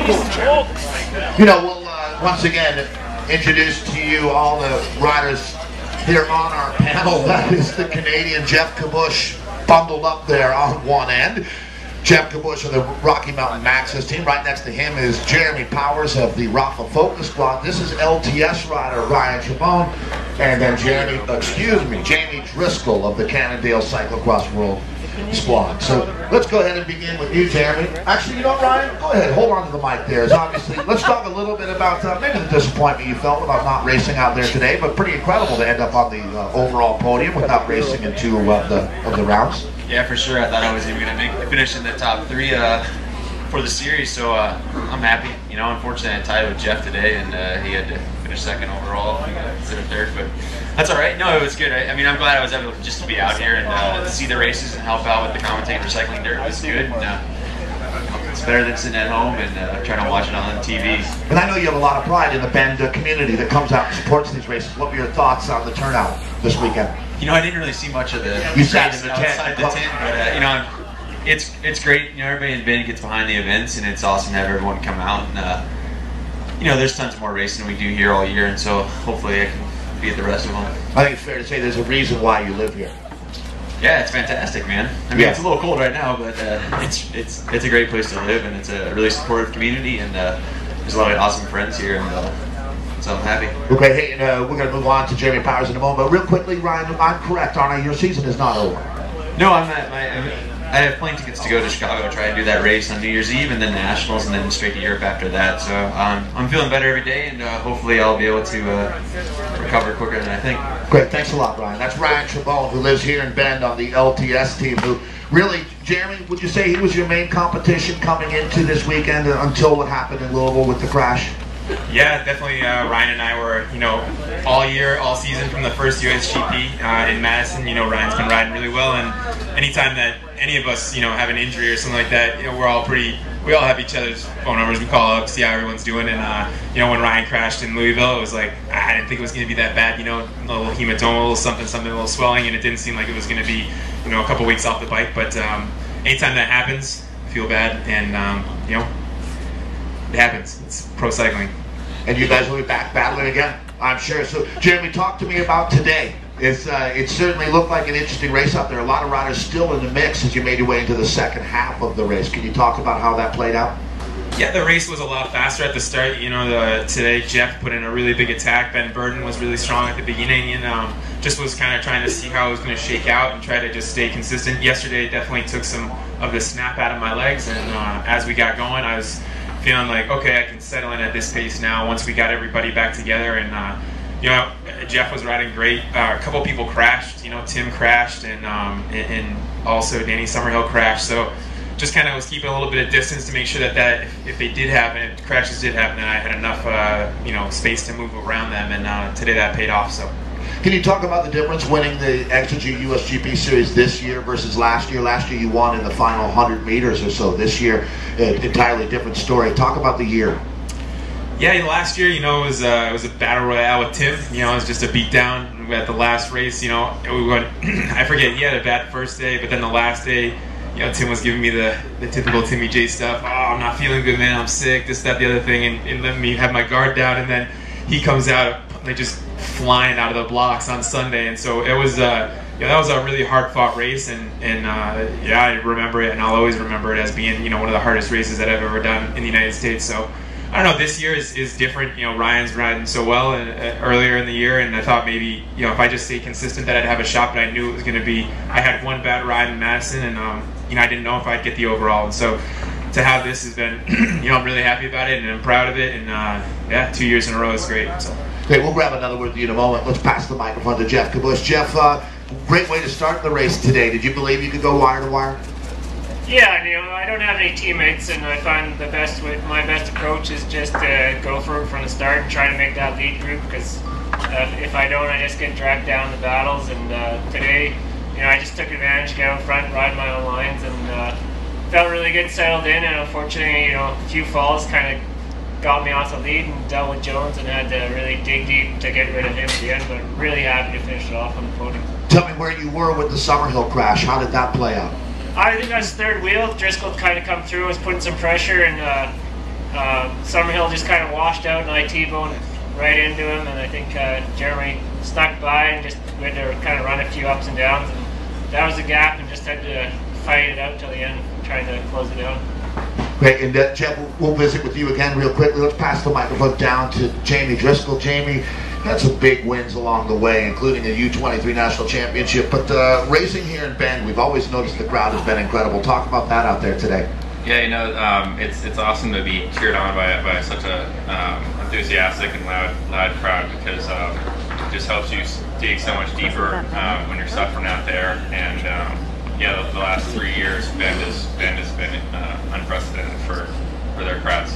You know, we'll once again introduce to you all the riders here on our panel. That is the Canadian Geoff Kabush bundled up there on one end. Geoff Kabush of the Rocky Mountain Maxxis team. Right next to him is Jeremy Powers of the Rapha-Focus squad. This is LTS rider Ryan Trebon. And then Jamey Driscoll of the Cannondale Cyclocross World squad. So let's go ahead and begin with you, Jeremy. Actually, you know, Ryan, go ahead, hold on to the mic there. Obviously, let's talk a little bit about maybe the disappointment you felt about not racing out there today, but pretty incredible to end up on the overall podium without racing in two of the rounds. Yeah, for sure. I thought I was even going to finish in the top three for the series, so I'm happy. You know, unfortunately, I tied with Geoff today, and he had to finish second overall. I got considered third, but that's all right. No, it was good. I mean, I'm glad I was able just to be out here and see the races and help out with the commentating for Cycling Dirt. It was good. It's better than sitting at home and trying to watch it on TV. And I know you have a lot of pride in the Bend community that comes out and supports these races. What were your thoughts on the turnout this weekend? You know, I didn't really see much of the outside the tent, but you know, it's great. You know, everybody in Bend gets behind the events, and it's awesome to have everyone come out. And you know, there's tons more racing we do here all year, and so hopefully I can be at the rest of them. I think it's fair to say there's a reason why you live here. Yeah, it's fantastic, man. I mean, it's a little cold right now, but it's a great place to live, and it's a really supportive community, and there's a lot of awesome friends here, and so I'm happy. Okay, hey, and we're going to move on to Jeremy Powers in a moment, but real quickly, Ryan, I'm correct, aren't I? Your season is not over. No, I have plane tickets to go to Chicago, try and do that race on New Year's Eve, and then Nationals, and then straight to Europe after that. So I'm feeling better every day, and hopefully I'll be able to recover quicker than I think. Great, thanks a lot, Ryan. That's Ryan Trebon, who lives here in Bend on the LTS team, who really, Jeremy, would you say he was your main competition coming into this weekend until what happened in Louisville with the crash? Yeah, definitely. Ryan and I were, you know, all year, all season from the first USGP in Madison. You know, Ryan's been riding really well, and anytime that any of us, you know, have an injury or something like that, you know, we all have each other's phone numbers. We call up, see how everyone's doing, and you know, when Ryan crashed in Louisville, it was like I didn't think it was going to be that bad. You know, a little hematoma, a little something, a little swelling, and it didn't seem like it was going to be, you know, a couple weeks off the bike. But anytime that happens, I feel bad, and you know, it happens. It's pro cycling. And you guys will be back battling again, I'm sure. So, Jeremy, talk to me about today. It certainly looked like an interesting race out there. A lot of riders still in the mix as you made your way into the second half of the race. Can you talk about how that played out? Yeah, the race was a lot faster at the start. You know, today Geoff put in a really big attack. Ben Burden was really strong at the beginning, and just was kind of trying to see how it was going to shake out and try to just stay consistent. Yesterday definitely took some of the snap out of my legs, and as we got going, I was feeling like, okay, I can settle in at this pace now once we got everybody back together. And you know, Geoff was riding great. A couple people crashed. You know, Tim crashed, and also Danny Summerhill crashed. So just kind of was keeping a little bit of distance to make sure that if they did happen, if crashes did happen, then I had enough you know, space to move around them. And today that paid off. So. Can you talk about the difference winning the XG USGP series this year versus last year? Last year you won in the final 100 meters or so. This year, entirely different story. Talk about the year. Yeah, last year, you know, it was a battle royale with Tim. You know, it was just a beatdown at the last race. You know, we went, I forget, he had a bad first day, but then the last day, you know, Tim was giving me the typical Timmy J stuff. Oh, I'm not feeling good, man. I'm sick. This, that, the other thing, and let me have my guard down. And then he comes out, like just flying out of the blocks on Sunday, and so it was that was a really hard fought race, and yeah, I remember it, and I'll always remember it as being, you know, one of the hardest races that I've ever done in the United States. So I don't know, this year is different. You know, Ryan's riding so well earlier in the year, and I thought maybe, you know, if I just stay consistent that I'd have a shot, but I knew it was going to be, I had one bad ride in Madison, and you know, I didn't know if I'd get the overall, and so to have this has been, you know, I'm really happy about it, and I'm proud of it, and yeah, 2 years in a row is great. So. Okay, we'll grab another word with you in a moment. Let's pass the microphone to Geoff Kabush. Geoff, great way to start the race today. Did you believe you could go wire to wire? Yeah, you know, I don't have any teammates, and I find my best approach is just to go for it from the start and try to make that lead group, because if I don't, I just get dragged down the battles. And today, you know, I just took advantage, get out front, ride my own lines, and felt really good, settled in. And unfortunately, you know, a few falls kind of got me off the lead and dealt with Jones, and had to really dig deep to get rid of him at the end, but really happy to finish it off on the podium. Tell me where you were with the Summerhill crash. How did that play out? I think I was third wheel. Driscoll kind of come through, was putting some pressure, and Summerhill just kind of washed out and I T-boned right into him, and I think Jeremy snuck by and just we had to kind of run a few ups and downs, and that was the gap, and just had to fight it out till the end, trying to close it down. Great, and Geoff, we'll visit with you again real quickly. Let's pass the microphone down to Jamey Driscoll. Jamey had some big wins along the way, including a U23 national championship, but racing here in Bend, we've always noticed the crowd has been incredible. Talk about that out there today. Yeah, you know, it's awesome to be cheered on by such a enthusiastic and loud crowd, because it just helps you dig so much deeper when you're suffering out there. And yeah, the last 3 years, Bend has been unprecedented for their crowds.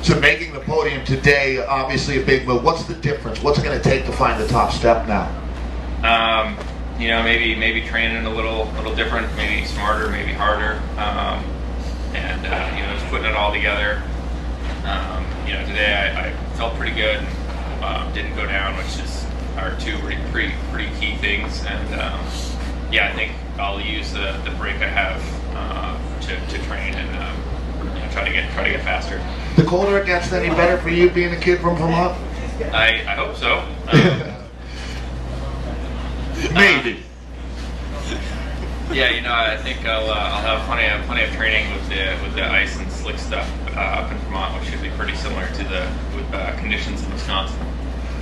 So making the podium today, obviously a big move. What's the difference? What's it going to take to find the top step now? You know, maybe training a little different, maybe smarter, maybe harder, and you know, just putting it all together. You know, today I felt pretty good. Didn't go down, which are two pretty key things. And yeah, I think I'll use the break I have to train and you know, try to get faster. The colder it gets, any better for you being a kid from Vermont? I hope so. Maybe. Yeah, you know, I think I'll have plenty of training with the ice and slick stuff up in Vermont, which should be pretty similar to with conditions in Wisconsin.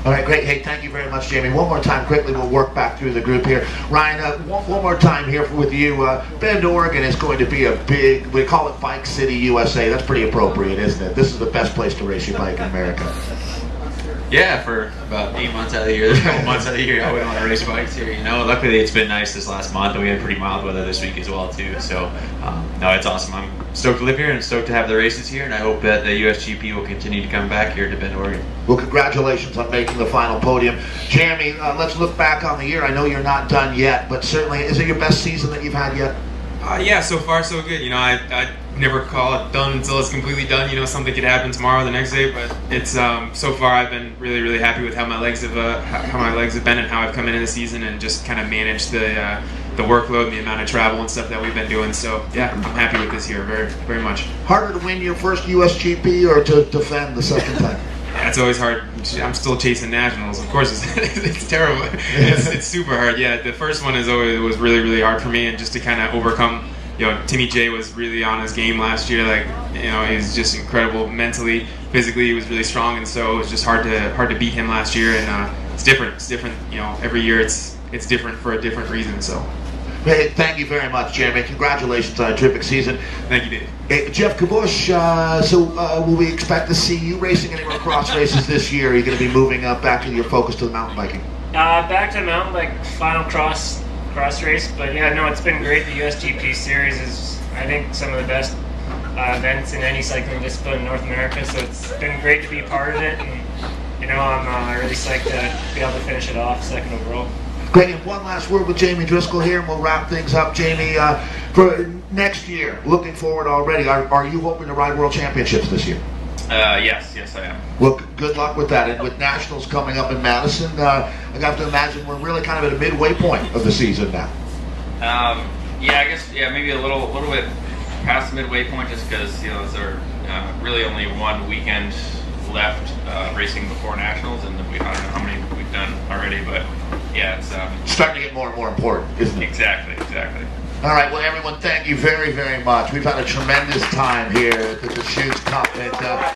All right, great. Hey, thank you very much, Jamey. One more time, quickly, we'll work back through the group here. Ryan, one more time here with you. Bend, Oregon is going to be a big, we call it Bike City, USA. That's pretty appropriate, isn't it? This is the best place to race your bike in America. Yeah, for about 8 months out of the year, a couple months out of the year, I wouldn't want to race bikes here, you know. Luckily, it's been nice this last month, and we had pretty mild weather this week as well, too. So, no, it's awesome. I'm stoked to live here and stoked to have the races here, and I hope that the USGP will continue to come back here to Bend, Oregon. Well, congratulations on making the final podium. Jamey, let's look back on the year. I know you're not done yet, but certainly, is it your best season that you've had yet? Yeah, so far so good. You know, I never call it done until it's completely done. You know, something could happen tomorrow, the next day, but it's so far I've been really happy with how my legs have been and how I've come into the season and just kind of managed the workload and the amount of travel and stuff that we've been doing. So yeah, I'm happy with this year very much. Harder to win your first USGP or to defend the second time? Yeah, it's always hard. I'm still chasing nationals. Of course, it's terrible. It's super hard. Yeah, the first one was really hard for me, and just to kind of overcome. You know, Timmy J was really on his game last year. Like, you know, he's just incredible mentally, physically. He was really strong, and so it was just hard to beat him last year. And it's different. It's different. You know, every year it's different for a different reason. So. Hey, thank you very much, Jamey. Congratulations on a terrific season. Thank you, Dave. Hey, Geoff Kabush, will we expect to see you racing any more cross races this year? Are you going to be moving back to your focus to the mountain biking? Back to mountain bike, final cross race. But yeah, no, it's been great. The USGP series is, I think, some of the best events in any cycling discipline in North America. So it's been great to be part of it. And, you know, I'm really psyched to be able to finish it off second overall. Great, and one last word with Jamey Driscoll here, and we'll wrap things up. Jamey, for next year, looking forward already, are you hoping to ride World Championships this year? Yes, I am. Well, good luck with that. And with Nationals coming up in Madison, I have to imagine we're really kind of at a midway point of the season now. Yeah, I guess maybe a little bit past the midway point, just because, you know, there's really only one weekend left racing before Nationals, and I don't know how many we've done already, but yeah, it's starting to get more and more important, isn't it? Exactly. All right, well, everyone, thank you very much. We've had a tremendous time here at the Deschutes Cup, and